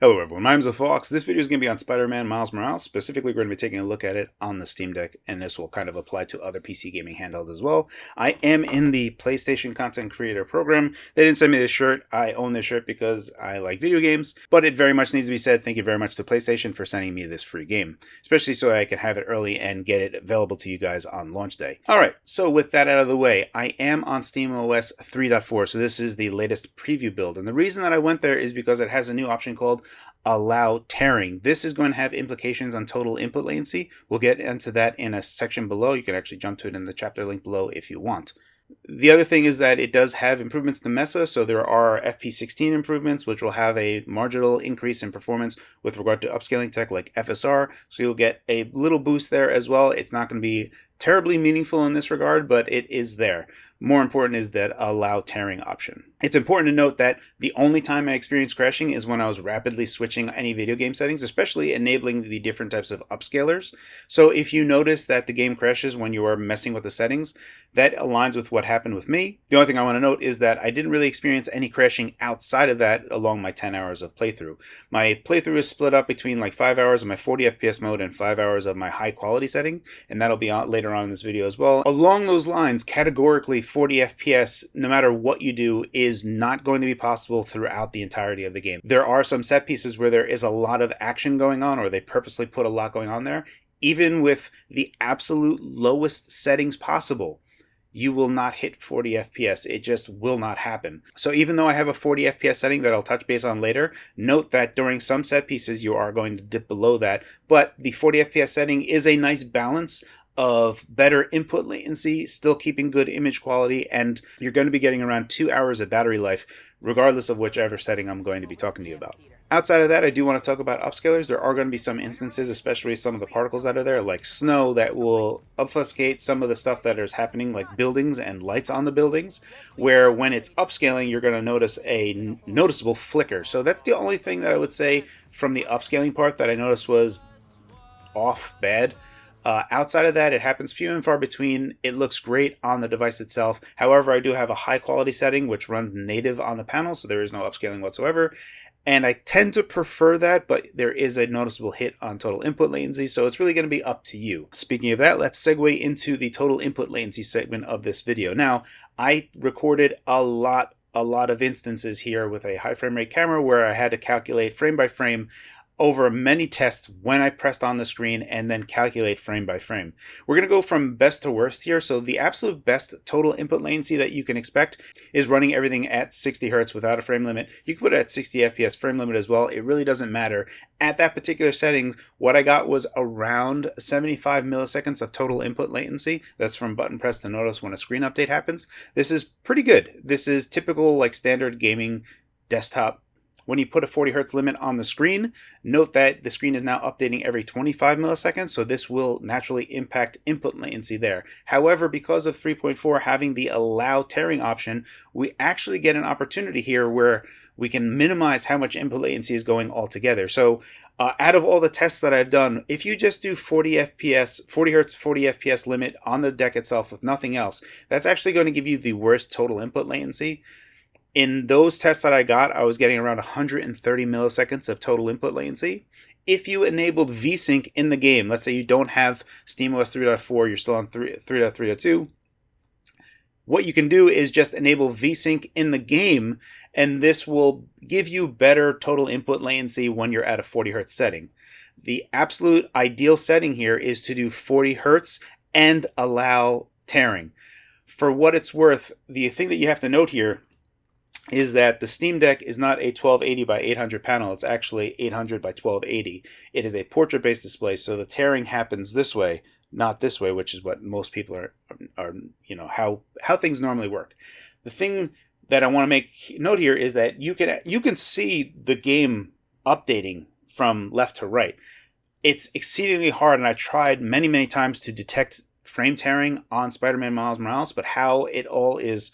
Hello everyone, my name is Phawx. This video is going to be on Spider-Man Miles Morales. Specifically, we're going to be taking a look at it on the Steam Deck, and this will kind of apply to other PC gaming handhelds as well. I am in the PlayStation Content Creator Program. They didn't send me this shirt. I own this shirt because I like video games, but it very much needs to be said, thank you very much to PlayStation for sending me this free game, especially so I can have it early and get it available to you guys on launch day. Alright, so with that out of the way, I am on SteamOS 3.4, so this is the latest preview build, and the reason that I went there is because it has a new option called allow tearing. This is going to have implications on total input latency. We'll get into that in a section below. You can actually jump to it in the chapter link below if you want. The other thing is that it does have improvements to Mesa, so there are FP16 improvements, which will have a marginal increase in performance with regard to upscaling tech like FSR, so you'll get a little boost there as well. It's not going to be terribly meaningful in this regard, but it is there. More important is that allow tearing option. It's important to note that the only time I experienced crashing is when I was rapidly switching any video game settings, especially enabling the different types of upscalers. So if you notice that the game crashes when you are messing with the settings, that aligns with what happened with me. The only thing I want to note is that I didn't really experience any crashing outside of that along my 10 hours of playthrough. My playthrough is split up between like 5 hours of my 40 FPS mode and 5 hours of my high quality setting, and that'll be on later on in this video as well. Along those lines, categorically 40 FPS, no matter what you do, is not going to be possible throughout the entirety of the game. There are some set pieces where there is a lot of action going on, or they purposely put a lot going on there. Even with the absolute lowest settings possible, you will not hit 40 FPS. It just will not happen. So even though I have a 40 FPS setting that I'll touch base on later, note that during some set pieces you are going to dip below that, but the 40 FPS setting is a nice balance of better input latency, still keeping good image quality, and you're going to be getting around 2 hours of battery life, regardless of whichever setting I'm going to be talking to you about. Outside of that, I do want to talk about upscalers. There are going to be some instances, especially some of the particles that are there, like snow, that will obfuscate some of the stuff that is happening, like buildings and lights on the buildings, where when it's upscaling, you're going to notice a noticeable flicker. So that's the only thing that I would say from the upscaling part that I noticed was off bad. Outside of that, it happens few and far between. It looks great on the device itself. However, I do have a high quality setting which runs native on the panel, so there is no upscaling whatsoever. And I tend to prefer that, but there is a noticeable hit on total input latency, so it's really going to be up to you. Speaking of that, let's segue into the total input latency segment of this video. Now, I recorded a lot of instances here with a high frame rate camera where I had to calculate frame by frame over many tests when I pressed on the screen and then calculate frame by frame. We're going to go from best to worst here. So the absolute best total input latency that you can expect is running everything at 60 Hz without a frame limit. You can put it at 60 FPS frame limit as well. It really doesn't matter. At that particular settings, what I got was around 75 milliseconds of total input latency. That's from button press to notice when a screen update happens. This is pretty good. This is typical like standard gaming desktop. When you put a 40 Hz limit on the screen, note that the screen is now updating every 25 milliseconds, so this will naturally impact input latency there. However, because of 3.4 having the allow tearing option, we actually get an opportunity here where we can minimize how much input latency is going altogether. So out of all the tests that I've done, if you just do 40 FPS, 40 Hz, 40 FPS limit on the deck itself with nothing else, that's actually going to give you the worst total input latency. In those tests that I got, I was getting around 130 milliseconds of total input latency. If you enabled VSync in the game, let's say you don't have SteamOS 3.4, you're still on 3.3.2, what you can do is just enable VSync in the game, and this will give you better total input latency when you're at a 40 Hz setting. The absolute ideal setting here is to do 40 Hz and allow tearing. For what it's worth, the thing that you have to note here is that the Steam Deck is not a 1280 by 800 panel. It's actually 800 by 1280. It is a portrait-based display, so the tearing happens this way, not this way, which is what most people are how things normally work. The thing that I want to make note here is that you can see the game updating from left to right. It's exceedingly hard, and I tried many times to detect frame tearing on Spider-Man Miles Morales, but how it all is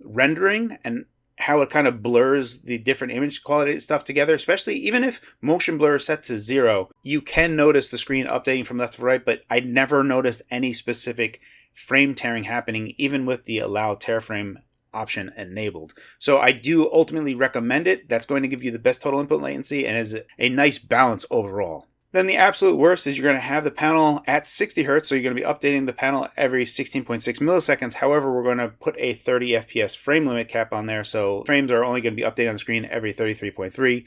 rendering and how it kind of blurs the different image quality stuff together, especially even if motion blur is set to 0, you can notice the screen updating from left to right, but I never noticed any specific frame tearing happening, even with the allow tear frame option enabled. So I do ultimately recommend it. That's going to give you the best total input latency and is a nice balance overall. Then the absolute worst is you're going to have the panel at 60 Hertz, so you're going to be updating the panel every 16.6 milliseconds. However, we're going to put a 30 FPS frame limit cap on there, so frames are only going to be updated on the screen every 33.3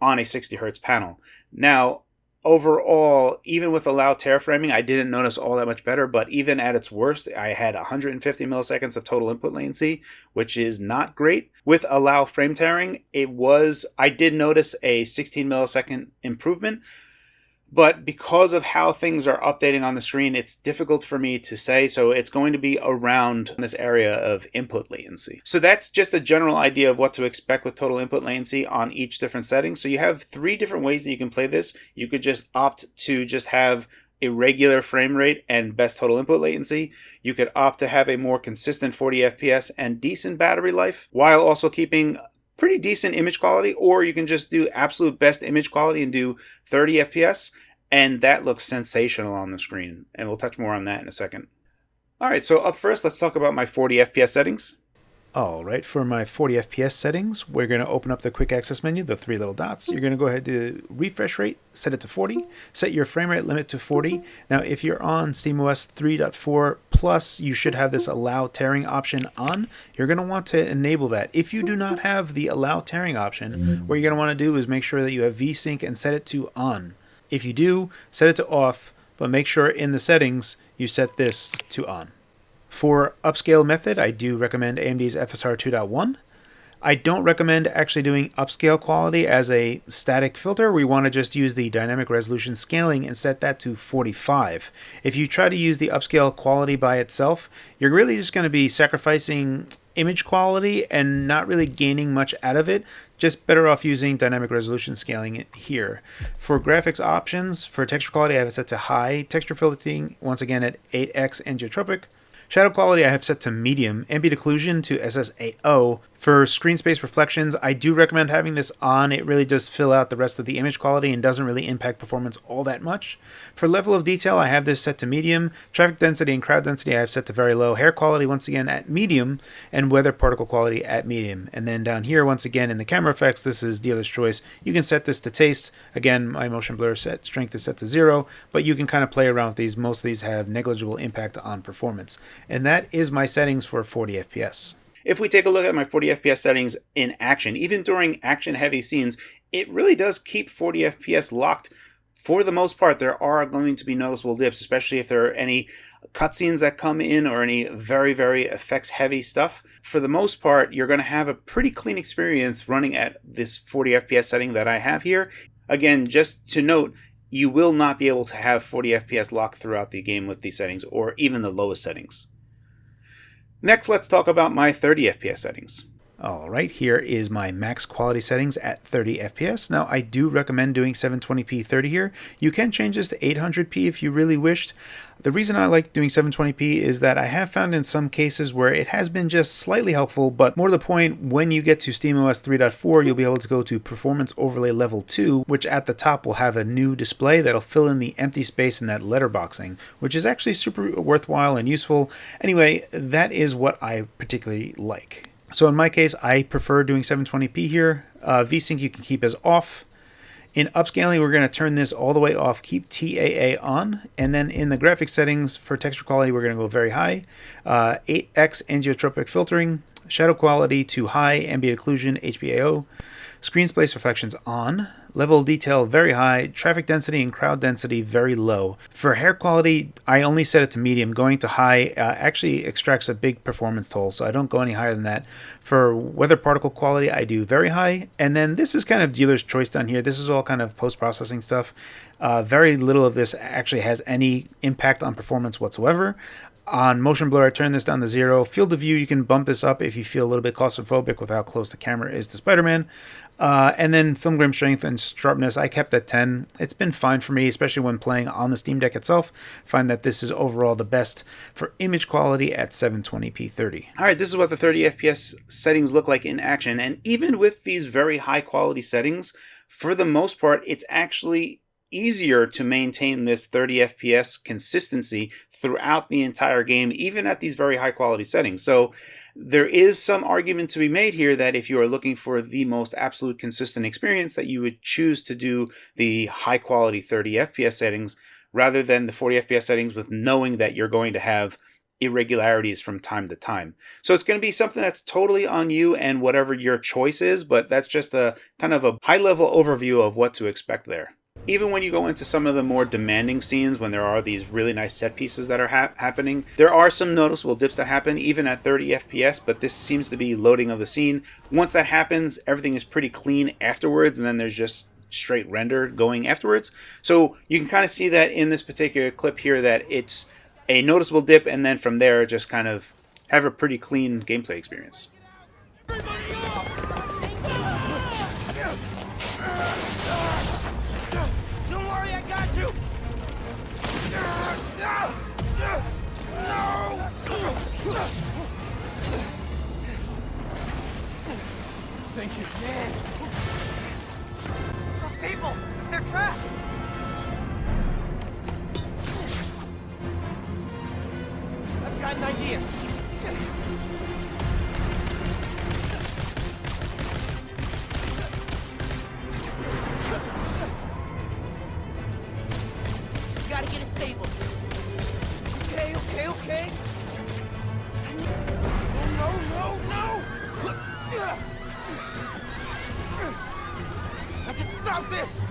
on a 60 Hertz panel. Now, overall, even with allow tear framing, I didn't notice all that much better, but even at its worst, I had 150 milliseconds of total input latency, which is not great. With allow frame tearing, I did notice a 16 millisecond improvement, but because of how things are updating on the screen, it's difficult for me to say, so it's going to be around this area of input latency. So that's just a general idea of what to expect with total input latency on each different setting. So you have 3 different ways that you can play this. You could just opt to just have a regular frame rate and best total input latency. You could opt to have a more consistent 40 FPS and decent battery life, while also keeping pretty decent image quality, or you can just do absolute best image quality and do 30 FPS, and that looks sensational on the screen, and we'll touch more on that in a second. Alright, so up first, let's talk about my 40 FPS settings. Alright, for my 40 FPS settings, we're going to open up the quick access menu, the 3 little dots. You're going to go ahead to refresh rate, set it to 40, set your frame rate limit to 40. Now, if you're on SteamOS 3.4 Plus, you should have this allow tearing option on. You're going to want to enable that. If you do not have the allow tearing option, what you're going to want to do is make sure that you have VSync and set it to on. If you do, set it to off, but make sure in the settings you set this to on. For upscale method, I do recommend AMD's FSR 2.1. I don't recommend actually doing upscale quality as a static filter. We want to just use the dynamic resolution scaling and set that to 45. If you try to use the upscale quality by itself, you're really just going to be sacrificing image quality and not really gaining much out of it. Just better off using dynamic resolution scaling here. For graphics options, for texture quality, I have it set to high. Texture filtering, once again at 8x anisotropic. Shadow quality I have set to medium, ambient occlusion to SSAO. For screen space reflections, I do recommend having this on. It really does fill out the rest of the image quality and doesn't really impact performance all that much. For level of detail, I have this set to medium. Traffic density and crowd density I have set to very low. Hair quality, once again, at medium. And weather particle quality at medium. And then down here, once again, in the camera effects, this is dealer's choice. You can set this to taste. Again, my motion blur strength is set to 0, but you can kind of play around with these. Most of these have negligible impact on performance. And that is my settings for 40 FPS. If we take a look at my 40 FPS settings in action, even during action-heavy scenes, it really does keep 40 FPS locked. For the most part, there are going to be noticeable dips, especially if there are any cutscenes that come in or any very, very effects-heavy stuff. For the most part, you're going to have a pretty clean experience running at this 40 FPS setting that I have here. Again, just to note, you will not be able to have 40 FPS locked throughout the game with these settings, or even the lowest settings. Next, let's talk about my 30 FPS settings. Alright, here is my max quality settings at 30 FPS. Now, I do recommend doing 720p 30 here. You can change this to 800p if you really wished. The reason I like doing 720p is that I have found in some cases where it has been just slightly helpful, but more to the point, when you get to SteamOS 3.4, you'll be able to go to Performance Overlay Level 2, which at the top will have a new display that'll fill in the empty space in that letterboxing, which is actually super worthwhile and useful. Anyway, that is what I particularly like. So in my case, I prefer doing 720p here. VSync you can keep as off. In upscaling, we're going to turn this all the way off, keep TAA on. And then in the graphics settings for texture quality, we're going to go very high. 8x anisotropic filtering, shadow quality to high, ambient occlusion, HBAO. Screen space reflections on, level of detail very high, traffic density and crowd density very low. For hair quality, I only set it to medium. Going to high actually extracts a big performance toll, so I don't go any higher than that. For weather particle quality, I do very high. And then this is kind of dealer's choice down here. This is all kind of post-processing stuff. Very little of this actually has any impact on performance whatsoever. On motion blur, I turn this down to 0. Field of view, you can bump this up if you feel a little bit claustrophobic with how close the camera is to Spider-Man. And then film grain strength and sharpness, I kept at 10. It's been fine for me, especially when playing on the Steam Deck itself. Find that this is overall the best for image quality at 720p 30. Alright, this is what the 30 FPS settings look like in action. And even with these very high quality settings, for the most part, it's actually easier to maintain this 30 FPS consistency throughout the entire game, even at these very high quality settings. So there is some argument to be made here that if you are looking for the most absolute consistent experience, that you would choose to do the high quality 30 FPS settings rather than the 40 FPS settings, with knowing that you're going to have irregularities from time to time. So it's going to be something that's totally on you and whatever your choice is, but that's just a kind of a high level overview of what to expect there. Even when you go into some of the more demanding scenes, when there are these really nice set pieces that are happening, there are some noticeable dips that happen even at 30 FPS, but this seems to be loading of the scene. Once that happens, everything is pretty clean afterwards, and then there's just straight render going afterwards. So you can kind of see that in this particular clip here, that it's a noticeable dip, and then from there just kind of have a pretty clean gameplay experience. Don't worry, I got you. Thank you. Man. Those people, they're trapped. I've got an idea. You gotta get it stable. Okay. No. I can stop this.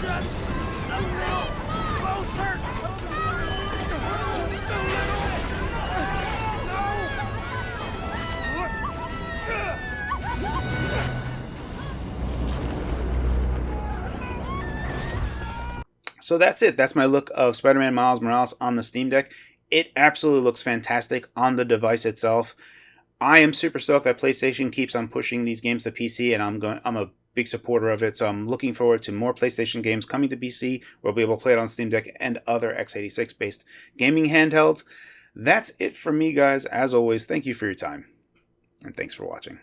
Just a little closer. Just a little. So that's it. That's my look of Spider-Man Miles Morales on the Steam Deck. It absolutely looks fantastic on the device itself. I am super stoked that PlayStation keeps on pushing these games to PC, and I'm a big supporter of it. So I'm looking forward to more PlayStation games coming to PC. We'll be able to play it on Steam Deck and other x86 based gaming handhelds. That's it from me, guys. As always, thank you for your time, and thanks for watching.